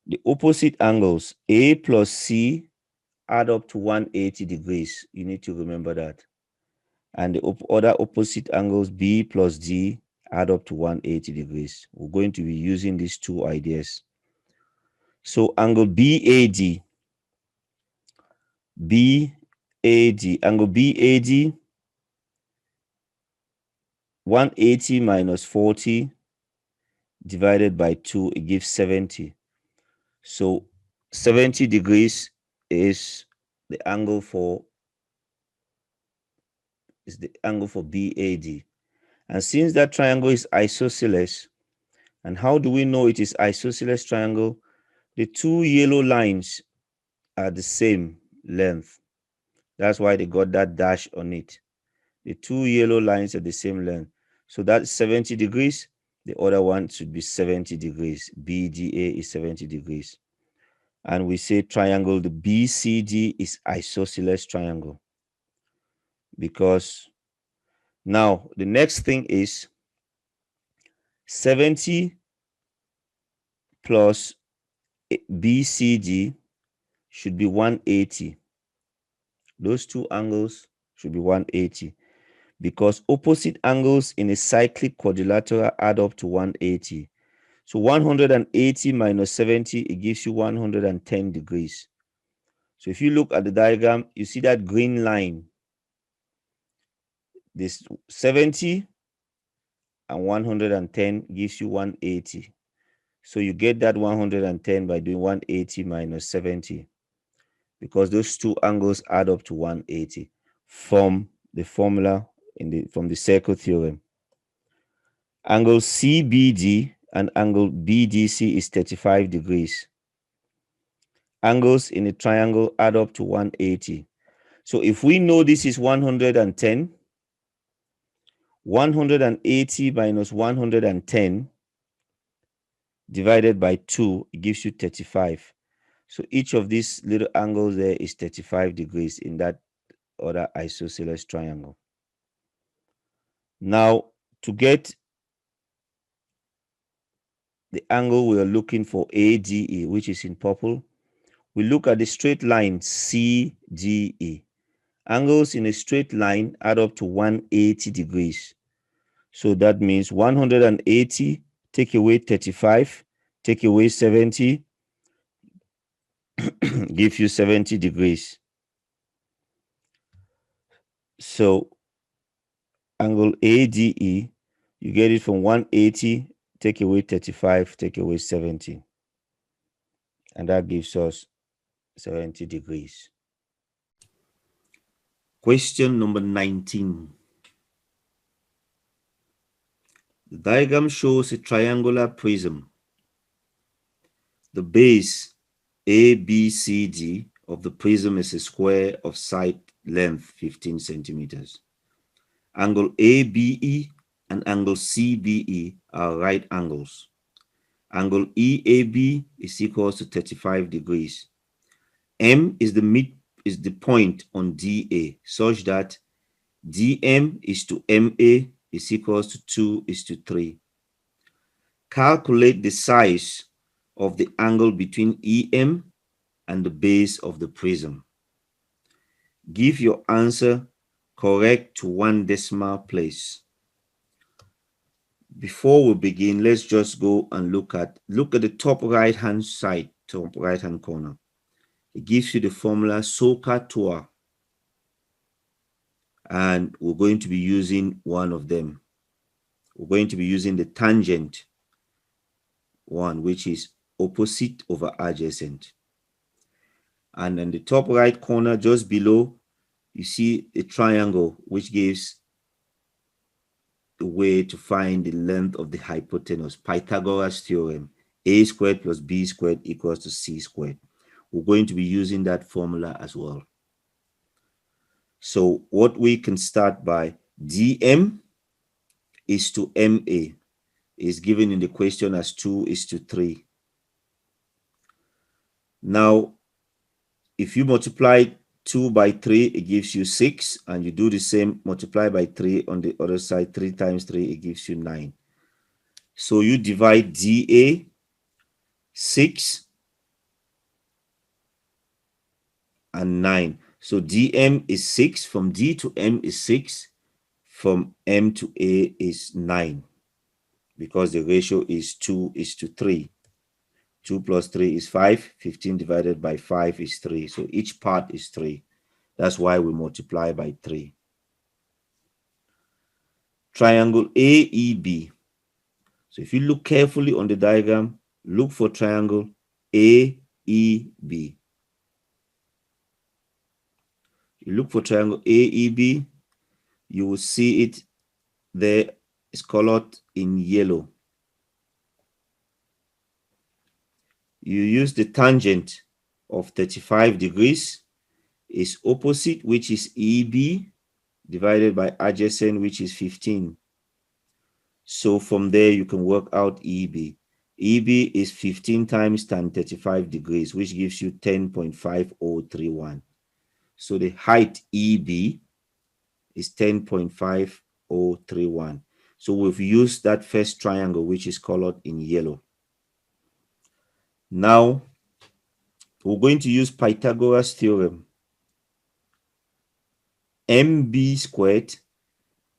The opposite angles A plus C add up to 180 degrees. You need to remember that. And the other opposite angles B plus D add up to 180 degrees. We're going to be using these two ideas. So angle BAD, angle BAD, 180 minus 40 divided by 2, it gives 70. So 70 degrees is the angle for BAD. And since that triangle is isosceles, and how do we know it is isosceles triangle? The two yellow lines are the same length. That's why they got that dash on it. The two yellow lines are the same length. So that's 70 degrees. The other one should be 70 degrees. BDA is 70 degrees. And we say triangle, the BCD is isosceles triangle. Because now the next thing is 70 plus BCD should be 180. Those two angles should be 180 because opposite angles in a cyclic quadrilateral add up to 180. So 180 minus 70, it gives you 110 degrees. So if you look at the diagram, you see that green line. This 70 and 110 gives you 180. So you get that 110 by doing 180 minus 70 because those two angles add up to 180 from the formula from the circle theorem. Angle CBD and angle BDC is 35 degrees. Angles in a triangle add up to 180. So if we know this is 110, 180 minus 110 divided by 2, it gives you 35. So each of these little angles there is 35 degrees in that other isosceles triangle. Now, to get the angle we are looking for, ADE, which is in purple, we look at the straight line CDE. Angles in a straight line add up to 180 degrees. So that means 180, take away 35, take away 70, give you 70 degrees. So angle ADE, you get it from 180, take away 35, take away 70. And that gives us 70 degrees. Question number 19. The diagram shows a triangular prism. The base ABCD of the prism is a square of side length 15 centimeters. Angle ABE and angle CBE are right angles. Angle EAB is equal to 35 degrees. M is the point on DA such that DM is to MA is equals to 2:3. Calculate the size of the angle between EM and the base of the prism. Give your answer correct to 1 decimal place. Before we begin, let's just go and look at the top right hand side, top right hand corner. It gives you the formula SOHCAHTOA, and we're going to be using one of them. We're going to be using the tangent one, which is opposite over adjacent. And in the top right corner, just below, you see a triangle, which gives the way to find the length of the hypotenuse. Pythagoras Theorem, a squared plus b squared equals to c squared. We're going to be using that formula as well. So what we can start by, dm is to ma is given in the question as 2:3. Now, if you multiply 2 by 3, it gives you 6, and you do the same, multiply by 3 on the other side, 3 times 3, it gives you 9. So you divide dA, 6, and 9. So dm is 6, from d to m is 6, from m to a is 9. because the ratio is 2:3. 2 plus 3 is 5. 15 divided by 5 is 3. So each part is 3. That's why we multiply by 3. Triangle AEB. So if you look carefully on the diagram, look for triangle AEB. You look for triangle AEB, you will see it there. It's colored in yellow. You use the tangent of 35 degrees is opposite, which is EB, divided by adjacent, which is 15. So from there, you can work out EB. EB is 15 times tan 35 degrees, which gives you 10.5031. So the height EB is 10.5031. So we've used that first triangle, which is colored in yellow. Now, we're going to use Pythagoras Theorem. MB squared,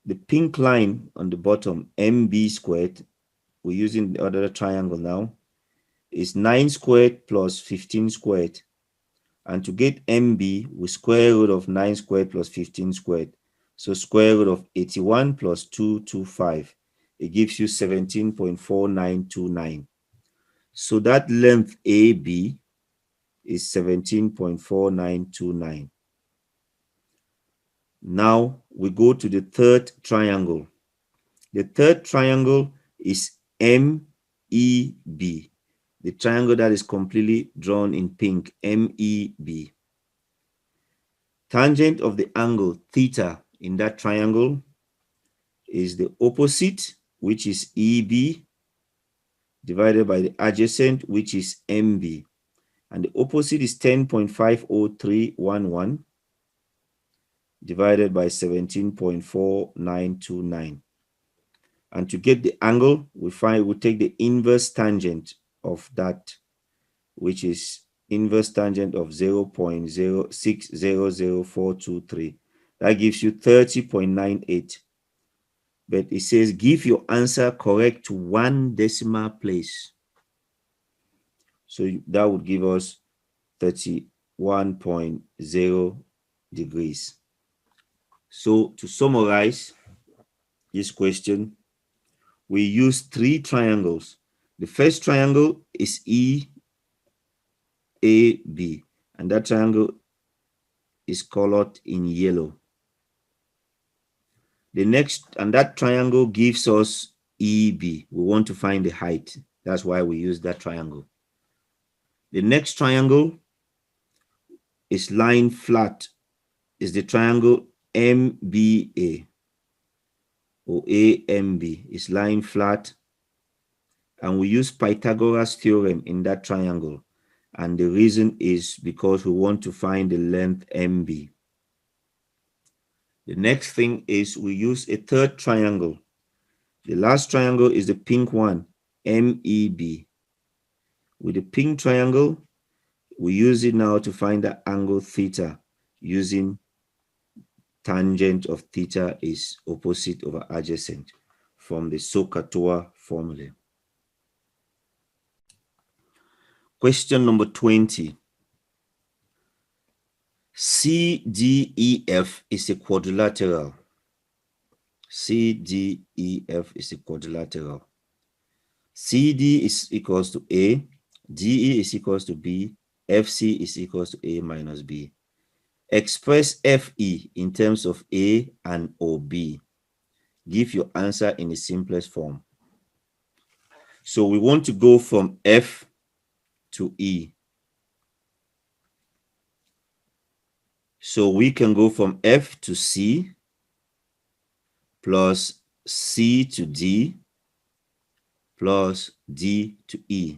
the pink line on the bottom, MB squared, we're using the other triangle now, is 9 squared plus 15 squared. And to get MB, we square root of 9 squared plus 15 squared. So square root of 81 plus 225. It gives you 17.4929. So that length AB is 17.4929. Now we go to the third triangle. The third triangle is MEB. The triangle that is completely drawn in pink, MEB. Tangent of the angle theta in that triangle is the opposite, which is EB, divided by the adjacent, which is MB. And the opposite is 10.50311 divided by 17.4929. And to get the angle, we take the inverse tangent of that, which is inverse tangent of 0.0600423. That gives you 30.98. But it says give your answer correct to 1 decimal place. So that would give us 31.0 degrees. So to summarize this question, we use 3 triangles. The first triangle is EAB, and that triangle is colored in yellow. The next, and that triangle gives us EB. We want to find the height. That's why we use that triangle. The next triangle is lying flat, is the triangle MBA or AMB. Is lying flat, and we use Pythagoras Theorem in that triangle. And the reason is because we want to find the length MB. The next thing is we use a third triangle. The last triangle is the pink one, MEB. With the pink triangle, we use it now to find the angle theta using tangent of theta is opposite over adjacent from the SOHCAHTOA formula. Question number 20. CDEF is a quadrilateral. CDEF is a quadrilateral. CD is equals to A, DE is equals to B, FC is equals to A minus B. Express FE in terms of A and OB. Give your answer in the simplest form. So we want to go from F to E. So we can go from F to C plus C to D plus D to E.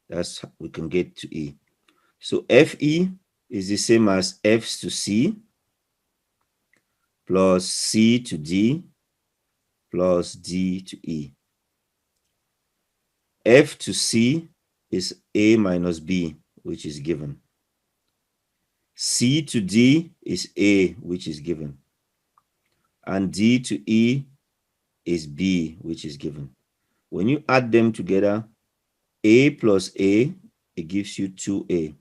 That's how we can get to E. So FE is the same as F to C plus C to D plus D to E. F to C is A minus B, which is given. C to D is A, which is given. And D to E is B, which is given. When you add them together, a plus a, it gives you 2a.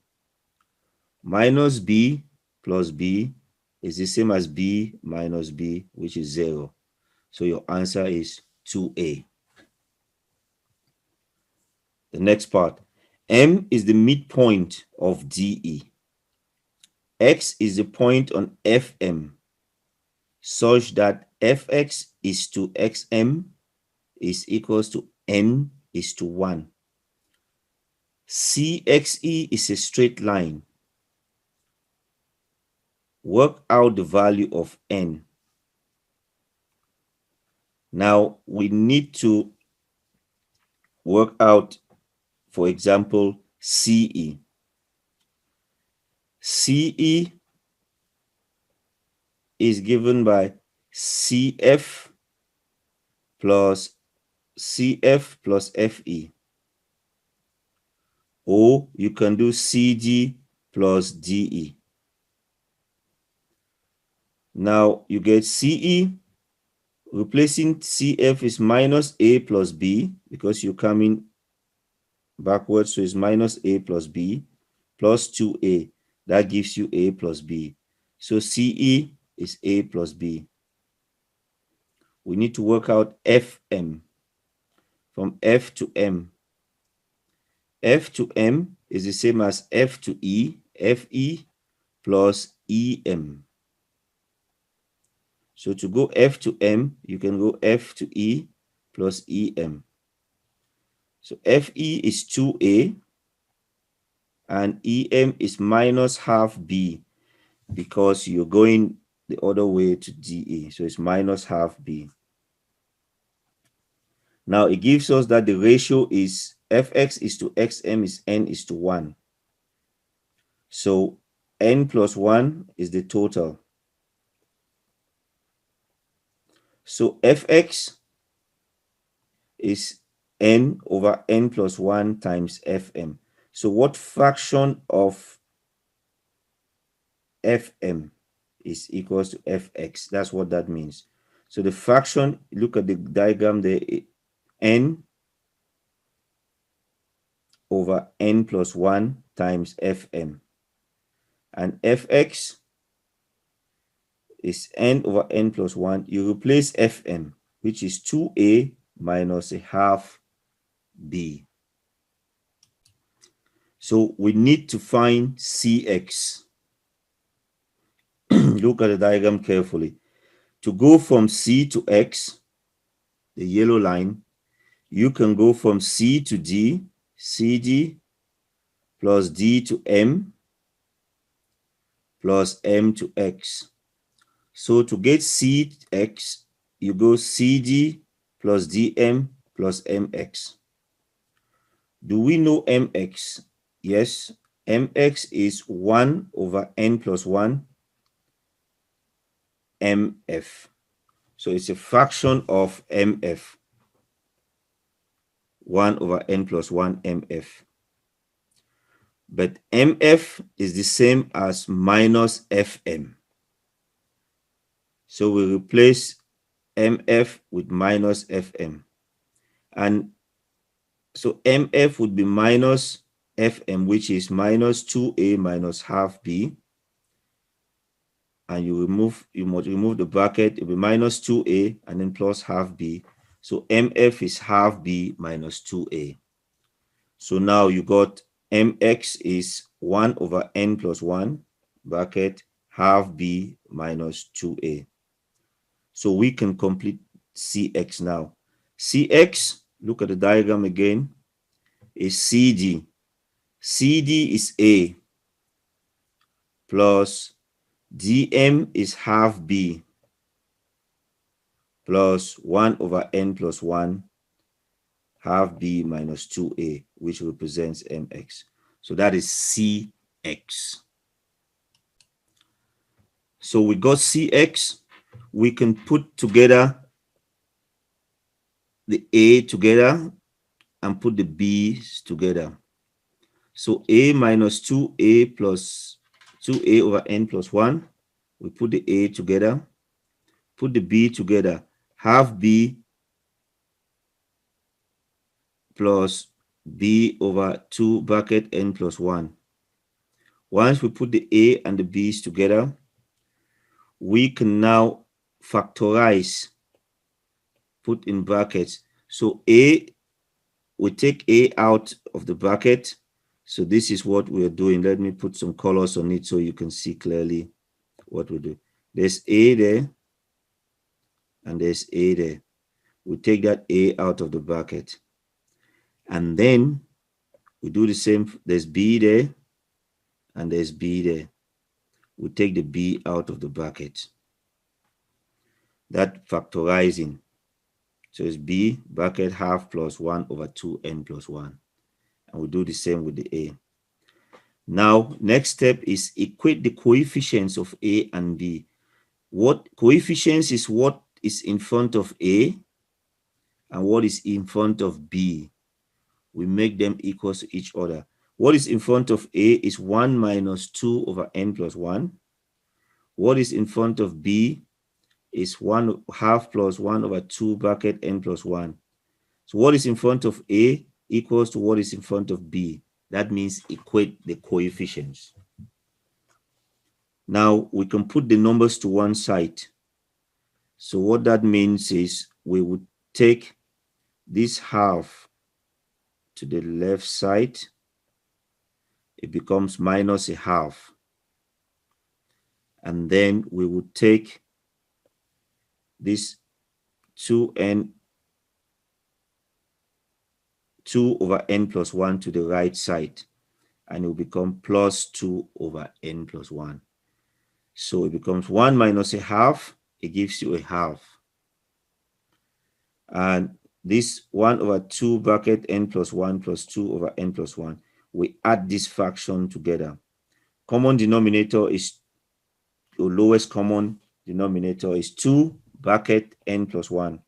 Minus b plus b is the same as b minus b, which is 0. So your answer is 2a. The next part. M is the midpoint of DE. X is the point on FM, such that fx is to xm is equals to n is to 1. CXE is a straight line. Work out the value of n. Now we need to work out, for example, CE. CE is given by CF plus FE. Or you can do CG plus DE. Now you get CE. Replacing CF is minus A plus B, because you're coming backwards, so it's minus A plus B plus 2A. That gives you A plus B. So CE is A plus B. We need to work out FM from F to M. F to M is the same as F to E, FE plus EM. So to go F to M, you can go F to E plus EM. So FE is 2A and EM is minus half B, because you're going the other way to DE. So it's minus half B. Now it gives us that the ratio is Fx is to Xm is n is to 1. So n plus 1 is the total. So Fx is n over n plus 1 times Fm. So what fraction of Fm is equals to Fx? That's what that means. So the fraction, look at the diagram there, n over n plus 1 times Fm. And Fx is n over n plus 1. You replace Fm, which is 2a minus a half b. So we need to find Cx. Look at the diagram carefully. To go from C to X, the yellow line, you can go from C to D, CD plus D to M plus M to X. So to get Cx, you go CD plus DM plus MX. Do we know MX? Yes, MX is 1 over n plus 1 MF. So it's a fraction of MF. 1 over n plus 1 MF. But MF is the same as minus FM. So we replace MF with minus FM. And so MF would be minus FM, which is minus 2A minus half B. And you must remove the bracket, it will be minus 2A and then plus half B. So MF is half B minus 2A. So now you got MX is 1 over n plus 1 bracket half B minus 2A. So we can complete Cx now. Cx, look at the diagram again, is CD. CD is A plus DM is half B plus 1 over n plus 1 half B minus 2A, which represents MX. So that is Cx. So we got Cx. We can put together the A together and put the B's together. So A minus 2A plus 2A over n plus 1. We put the A together, put the B together. Half B plus b over 2 bracket n plus 1. Once we put the a and the b's together, we can now factorize, put in brackets. So a, we take a out of the bracket. So this is what we're doing. Let me put some colors on it so you can see clearly what we do. There's a there and there's a there. We take that a out of the bracket. And then we do the same. There's b there and there's b there. We take the b out of the bracket. That factorizing. So it's b bracket half plus 1 over 2n plus 1. And we do the same with the a. Now, next step is equate the coefficients of a and b. What coefficients is what is in front of a and what is in front of b. We make them equal to each other. What is in front of a is 1 minus 2 over n plus 1. What is in front of b is 1 half plus 1 over 2 bracket n plus 1. So what is in front of a equals to what is in front of b. That means equate the coefficients. Now we can put the numbers to one side. So what that means is we would take this half to the left side. It becomes minus a half. And then we would take this 2 over n plus 1 to the right side, and it will become plus 2 over n plus 1. So it becomes 1 minus a half. It gives you a half. And this 1 over 2 bracket n plus 1 plus 2 over n plus 1, we add this fraction together. Common denominator is, the lowest common denominator is 2 bracket n plus 1,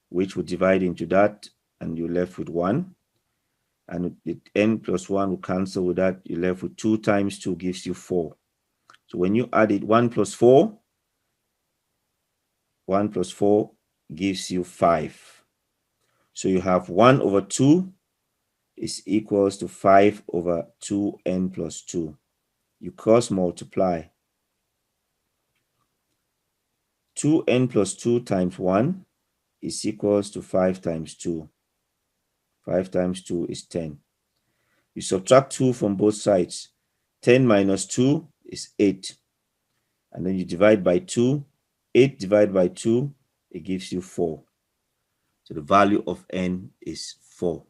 which we divide into that, and you're left with 1. And the n plus 1 will cancel with that. You're left with 2 times 2 gives you 4. So when you add it, 1 plus 4 gives you 5. So you have 1 over 2 is equals to 5 over 2n plus 2. You cross multiply. 2n plus 2 times 1 is equals to 5 times 2. 5 times 2 is 10. You subtract 2 from both sides. 10 minus 2 is 8. And then you divide by 2. 8 divided by 2, it gives you 4. So the value of n is 4.